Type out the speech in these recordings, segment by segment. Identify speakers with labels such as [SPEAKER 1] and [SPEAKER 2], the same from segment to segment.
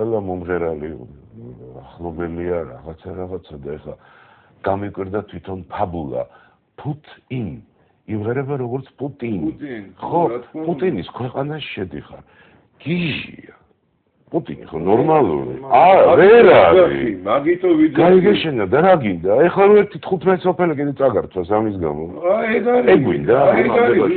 [SPEAKER 1] ყველა მომღერალი ახლობელია რაღაცა და ეხლა გამიკვირდა თვითონ ფაბულა პუტინ იმღერება როგორც პუტინი ხო პუტინის ქვეყანაში შედიხარ გიჟია პუტინი ხო ნორმალური ვერ არის
[SPEAKER 2] მაგითო ვიდეო
[SPEAKER 1] გაიგეშენა და რა გინდა ეხლა რო ერთი 15 სოფელი კიდე წაგართვას ამის გამო ეგ გვინდა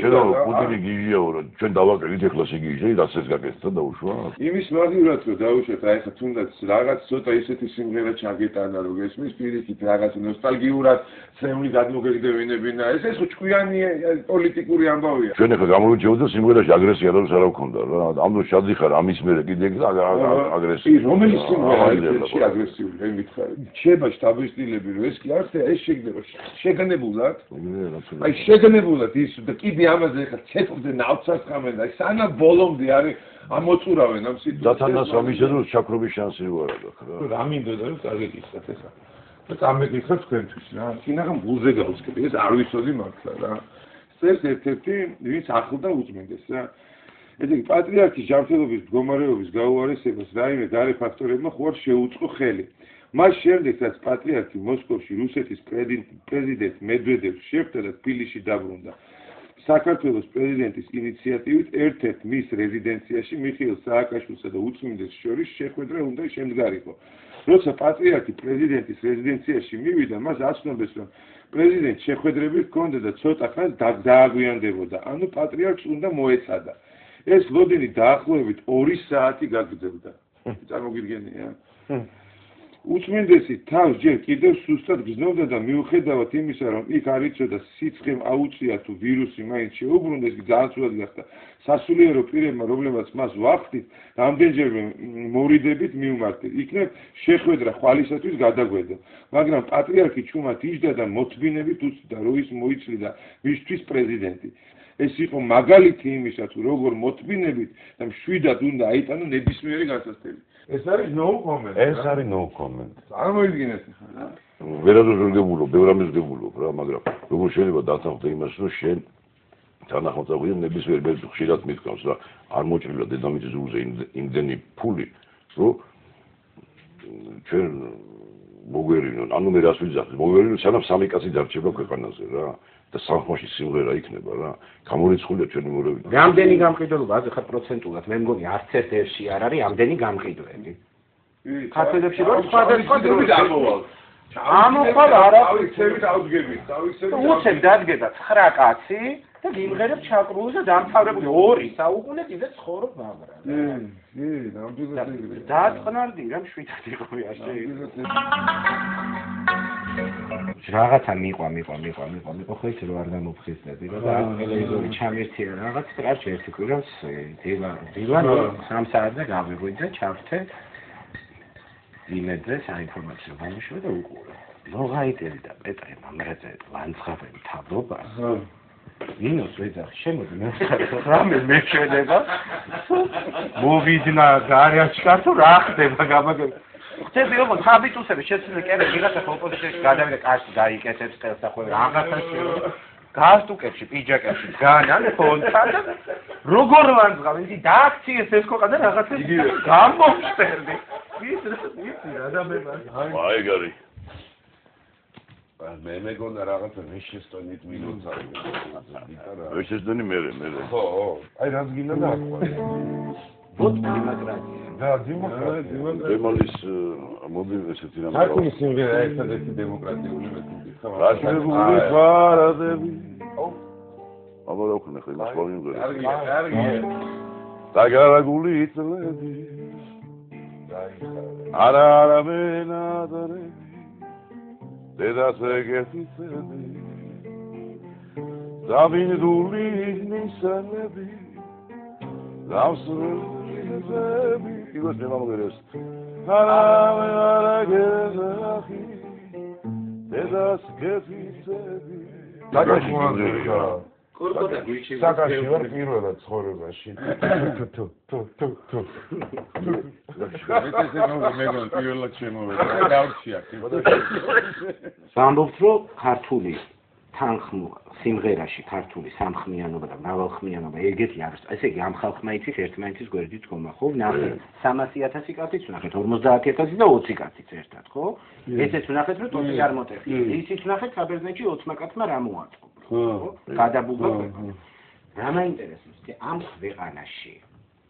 [SPEAKER 1] შენ პუტინი გიჟია რა ჩვენ დავაკეთეთ ეხლა შეგიჟე რასაც გაკეთდა დაუშვა
[SPEAKER 2] იმის მაგივრად რომ დაუშვათ აი ხა თუნდაც რაღაც ცოტა ისეთი სიმღერა ჩაგეტანა რომ ესმის პირიქით რაღაც ნოსტალგიურად წემლი გადმოგეგდებინებინა ეს ხო ჭკვიანი პოლიტიკური ამბავია
[SPEAKER 1] ჩვენ ეხლა გამოვიჩევთ და სიმღერაში აგრესია როს არ აქვს რა ამ დროს შადიხარ ამის მერე კიდე აგრესია
[SPEAKER 2] რომელიც სიმღერა ისეთი აგრესიული მე მითხარი შეიძლება შტაბისტილები რომ ეს კი არ ხდება ეს შეგდება შეგნებულად აი შეგნებულად ის და კიდე ამაზე ხა ცეცხლზე ნავცას ხამენ და სანა ბოლომდე არის ამოწურავენ ამ სიტუაციას
[SPEAKER 1] დათანას ამისა რომ ჩაქრობის შანსი უარ აქვს რა
[SPEAKER 2] რა მინდოდა რომ კარგი გიხსნათ ეხლა და წამეგიხარ თქვენთვის რა კინაღამ ბულზე გავსკები ეს არ ვიცოდი მართლა რა ეს ერთ-ერთი ვინც ახლდა უწმინდეს რა ესე იგი პატრიარქის ჯანმრთელობის მდგომარეობის გაუარესებას რაიმე გარე ფაქტორებმა ხوار შეუწყო ხელი მას შემდეგ რაც პატრიარქი მოსკოვში რუსეთის პრეზიდენტ მედვედევს შეხვდა და თბილისში დაბრუნდა საქართველოს პრეზიდენტის ინიციატივით ერთ-ერთ მის რეზიდენციაში მიხეილ სააკაშვილსა და უწმინდეს შორის შეხვედრა უნდა შემდგარიყო როცა პატრიარქი პრეზიდენტის რეზიდენციაში მივიდა მას აცნობეს რომ პრეზიდენტ შეხვედრები ჰქონდა და ცოტა ხანს დააგვიანდებოდა ანუ პატრიარქს უნდა მოეცადა ეს ლოდინი დაახლოებით 2 საათი გაგრძელდა. წარმოგიდგენია? უწმინდესი თავს ჯერ კიდევ სუსტად გრძნობდა და მიუხედავად იმისა, რომ იქ არ იცოდა სიცხემ აუწია თუ ვირუსი მაინც შეუბრუნდეს, ძალიან ცუდად გახდა. სასულიერო პირებმა, რომლებმაც მას ვახდით, რამდენჯერმე მორიდებით მიუმართეთ. იქნებ შეხვედრა ხვალისათვის გადაგვედა. მაგრამ პატრიარქი ჩუმად იჯდა და მოთმინებით უცდა, რომ ის მოიცლიდა მისთვის პრეზიდენტი. ეს იყო მაგალითი იმისა, თუ როგორ მოთმინებით და მშვიდად უნდა აიტანო ნებისმიერი განსაცდელი. ეს არის no comment.
[SPEAKER 1] ეს არის no comment.
[SPEAKER 2] წარმოიდგინეთ ხა.
[SPEAKER 1] ვერადოსურგებულო, ბევრამიზგებულო რა, მაგრამ როგორ შეიძლება დათანხმდე იმას, რომ შენ თანახმწავია ნებისმიერ ბერს ხშირად მithკავს რა, არ მოჭრილა დედამიწის ზურზე იმდენი ფული, რომ ჩვენ მოგვერინონ, ანუ მე რას ვიძახი, მოგვერინონ სანამ სამი კაცი დარჩება ქვეყანაზე რა. და სამხმოში სიმღერა იქნება რა. გამორიცხულია ჩვენი მორევი.
[SPEAKER 3] რამდენი გამყიდველობა ახლა პროცენტულად მე მგონი არც ერთ ერში არ არის ამდენი გამყიდველი. ქართველებში რო სხვადასხვა დროებით ამოვალ. ამოყალ არა,
[SPEAKER 2] წევით ავდგებით, დავიქცევით.
[SPEAKER 3] უცებ დადგება 9 კაცი და გიმღერებ ჩაკრული და დამთავრებული 2 საუკუნე კიდე ცხოვრობ მაგრამ.
[SPEAKER 2] ნამდვილად ეგრე.
[SPEAKER 3] დაწყნარდი რა მშვიდად იყო ასე. რაღაცა მიყვა ხო ის რომ არ გამოფხიზნები რა და ტელევიზორი ჩამერთია რაღაც კაცი ერთი კვირას დილან 3 საათზე გავიღვიძე ჩავრთე იმედზე საინფორმაციო გამიშვა და უყურე ლოგაიტელი და პეტრე მამრეძე ლანცხაფები თავდობა ინოს ვეძახი შემოდი მე რამე მეჩვენება მოვიძნა გარიაჩკა თუ რა ხდება გამაგებ ხტები ოღონდ ჰაბიტუსები შეცვლილი კერე ვიღაცა ოპოზიციაში გადავიდა კაცი დაიკეთებს ხელს და ხოლმე რაღაცა შევა გასტუკებში პიჯაკებში განან ფონტა და როგორ ვანძღავ იგი დააქციეს ეს ყოყა და რაღაცა გამომშტერდი ის ადამება
[SPEAKER 1] აი გარი
[SPEAKER 2] მე მეგონა რაღაცა ვეშესტონით მინუცა
[SPEAKER 1] ვეშესტონი მე
[SPEAKER 2] ხო აი რაც გინდა დააყვა
[SPEAKER 3] ვოთ დემოკრატია
[SPEAKER 2] და დემოკრატია
[SPEAKER 1] დემოლის მობილ ესეთი რამე
[SPEAKER 2] საკუთი სიმღერა ერთადერთი დემოკრატიული მეთოდი ხო
[SPEAKER 1] რაშებული ფარადები აბა რა ვქნა ხე მას ვაგინდო
[SPEAKER 2] კარგი
[SPEAKER 1] დაგარაგული იწლები არა მენადრები დედას ეგეთიცები დამინდული ნისანები დავსრულები იგოს მემამღერეს არა გეზახი დედას გეთიცები
[SPEAKER 2] დაგაშმოა
[SPEAKER 3] კურკოტა გვიჩი
[SPEAKER 2] საკაში ვარ პირველად ცხოვრებაში თუ მეგონა პირველად შემოვედა გავრჩია
[SPEAKER 3] სამბობთ რომ ქართული თანხმულ სიმღერაში ქართული სამხმიანობა და მრავალხმიანობა ეგეთი არის. ესე იგი ამ ხალხმა იცის ერთმანეთის გვერდით გომა, ხო? ნახეთ 300,000 კაციც ვნახეთ, 50,000 და 20 კაციც ერთად, ხო? ესეც ვნახეთ, რომ ტოტი არ მოტეხი. ისიც ვნახეთ, საბერძნეთში 20 კაცმა რა მოაწყო. ხო? გადაბუღა. რა მაინტერესებს, ამ ქვეყანაში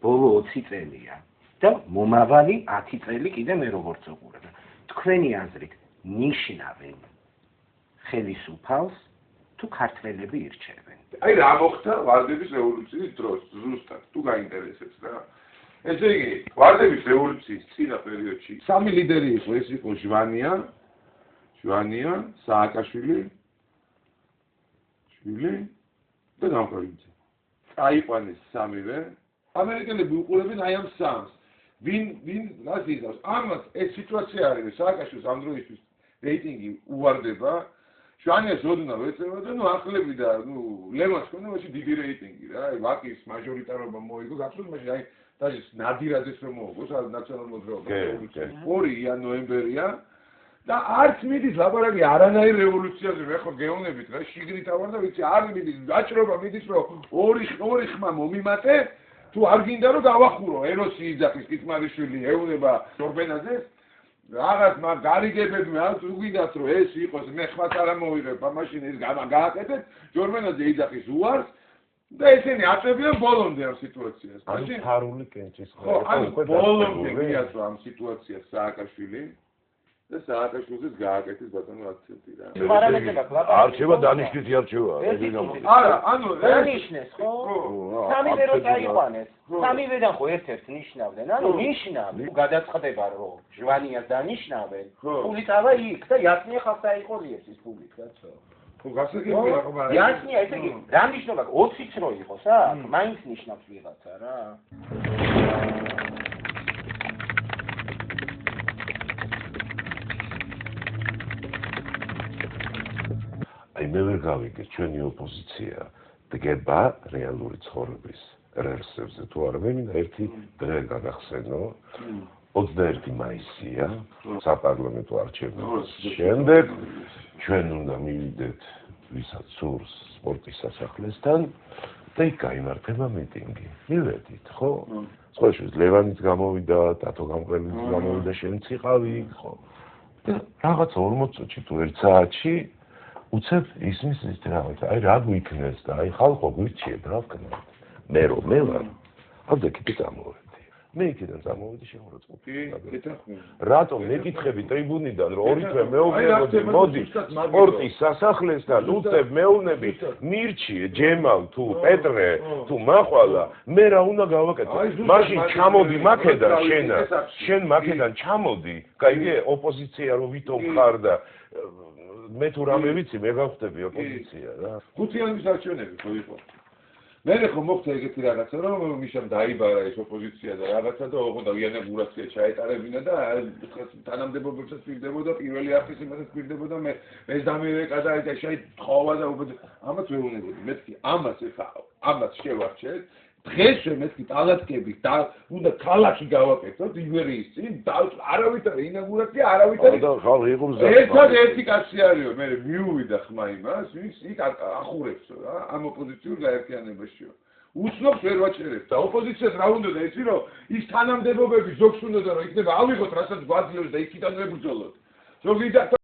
[SPEAKER 3] ბოლო 20 წელია და მომავალი 10 წელი კიდე მე როგორც ვუყურებ. თქვენი აზრით ნიშნავენ ხელისუფალს თუ ქართველები ირჩევენ.
[SPEAKER 2] აი რა მოხდა ვარდების რევოლუციის დროს ზუსტად თუ გაინტერესებს რა. ესე იგი ვარდების რევოლუციის წინა პერიოდში სამი ლიდერი იყო, ეს იყო ჟვანია, სააკაშვილი და გამყრიძე. აიყვანეს სამივე. ამერიკელები უყურებენ აი ამ სამს. ვინ რას იზავს? ამას ეს სიტუაცია არის, სააკაშვილის ამ დროისთვის რეიტინგი უვარდება. ჟვანიას ოდნავ ეწევა და ახლები და ლევანს ქონდა მაშინ დიდი რეიტინგი რა. აი ვაკის მაჟორიტარობა მოიგო, გახსოვთ მაშინ აი დაჟე ნადირაძეს რომ მოუგო, სადაც ნაციონალურ მოძრაობას. 2 ნოემბერია და არც მიდის ლაპარაკი არანაირ რევოლუციაზე, მე ხო გეუბნებით რა, შიგნით ავარ და ვიცი, არ მიდის, გაჭრობა მიდის, რომ ორი ხმა მომიმატე, თუ არ გინდა რომ გავახურო, ეროსი იძახის კიცმარიშვილი ეუბნება ჯორბენაძეს, რაღაც მაგ გარიგებები არ თუ გინდათ რომ ეს იყოს, მე ხმას არ ამოვიღებ, მაშინ ეს გააკეთეთ, ჯორბენაძე იძახის უარს და ესენი აწევიან ბოლომდე ამ სიტუაციას.
[SPEAKER 4] მაშინ ფარული კენჭის
[SPEAKER 2] ხო, ანუ ბოლომდე მიაწვა ამ სიტუაციას სააკაშვილი და სააკაშვილის გააკეთეს ბატონო აქცენტი რა.
[SPEAKER 1] არჩევა დანიშნვითი არჩევა.
[SPEAKER 2] არა, ანუ
[SPEAKER 5] დანიშნეს, ხო? სამივე რო დაიყვანეს. სამივედან ხო ერთ-ერთ ნიშნავდნენ. ანუ ნიშნავენ, გადაწყდება რომ ჟვანიას დანიშნავენ. ფული წავა იქ და იასნია ხალხს აიყოლიებს ის ფულით, კაცო.
[SPEAKER 2] ხო, გასაგებია რა მაგრამ.
[SPEAKER 5] იასნია, ესე იგი, რა ნიშნობა 20-იც რო იყოს, აქ მაინც ნიშნავს ვიღაცა რა.
[SPEAKER 4] აი მე ვერ გავიგე ჩვენი ოპოზიცია დგება რეალური ცხოვრების რელსებზე თუ არა მე მინდა ერთი დღე განახსენო 21 მაისია საპარლამენტო არჩევნების შემდეგ ჩვენ უნდა მივიდეთ ვისაც სურს სპორტის სასახლესთან და იქ გაიმართება მიტინგი მივედით ხო სხვა შეიძლება ლევანიც გამოვიდა დათო გამყრელიძე გამოვიდა შენც იყავი იქ ხო და რაღაც 40 წუთში თუ 1 საათში უცებ ისმის ის რაღაც აი რა გვიქნეს და აი ხალხო გვირჩიეთ რა ვქნათ მე რომ მე ვარ ამდა კიდე გამოვედი მე იქიდან გამოვედი შემოროწყობი რატომ მეკითხები ტრიბუნიდან რომ ორი თვე მეუბნებოდი მოდი სპორტის სასახლესთან უცებ მეუბნები მირჩიე ჯემალ თუ პეტრე თუ მაყვალა მე რა უნდა გავაკეთო მაშინ ჩამოდი მაქედან შენ მაქედან ჩამოდი გაიგე ოპოზიცია რო ვითომ ხარ და მე თუ რამე ვიცი მე გავხდები ოპოზიცია რა
[SPEAKER 2] ხუთიანის არჩევნები ხო იყო მე ხო მოხდა ეგეთი რაღაცა რომ მიშამ დაიბარა ეს ოპოზიცია და რაღაცა და ოღონდ ინაგურაცია ჩაეტარებინა და თანამდებობებსაც პირდებოდა პირველი არხის იმასაც პირდებოდა მე ეს დამირეკა და აი შაი თხოვა და ამას ვეუბნებოდი მეთქი ამას ეხა ამას შევარჩეთ დღესვე მეთქი ტალატკები და უნდა ქალაქი გავაკეთოთ ივერიის წინ არავითარი ინაგურაცია არავითარი
[SPEAKER 1] და ხალხი იყო მზად
[SPEAKER 2] ერთადერთი კაცი არისო მე მიუვიდა ხმა იმას ვინც იქ ახურებსო რა ამ ოპოზიციურ გაერთიანებაშიო უცნობს ვერ ვაჭერებს და ოპოზიციას რა უნდა და იცი რომ ის თანამდებობები ზოგს უნდა რომ იქნება ავიღოთ რასაც გვაძლევს და იქიდან ვებრძოლოთ ზოგი და